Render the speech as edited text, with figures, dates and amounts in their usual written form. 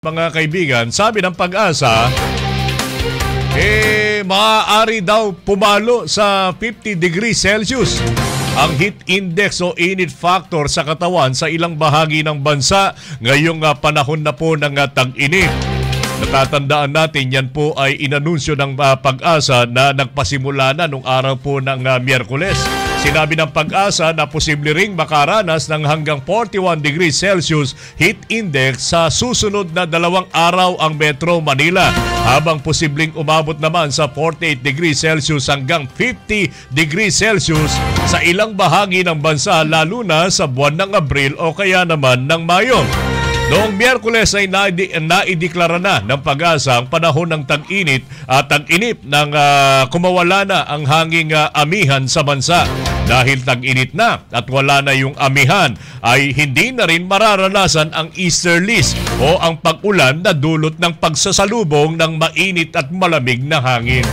Mga kaibigan, sabi ng Pag-asa, maaari daw pumalo sa 50 degrees Celsius ang heat index o init factor sa katawan sa ilang bahagi ng bansa ngayong panahon na po ng tag-init. Natatandaan natin, yan po ay inanunsyo ng Pag-asa na nagpasimula na nung araw po ng Miyerkules. Sinabi ng Pag-asa na posible ring makaranas ng hanggang 41 degrees Celsius heat index sa susunod na 2 araw ang Metro Manila, habang posibleng umabot naman sa 48 degrees Celsius hanggang 50 degrees Celsius sa ilang bahagi ng bansa, lalo na sa buwan ng Abril o kaya naman ng Mayo. Noong Miyerkules ay naideklara na ng Pag-asa ang panahon ng tag-init at tag-inip nang kumawala na ang hanging amihan sa bansa. Dahil tag-init na at wala na yung amihan, ay hindi na rin mararanasan ang easterlies o ang pag-ulan na dulot ng pagsasalubong ng mainit at malamig na hangin.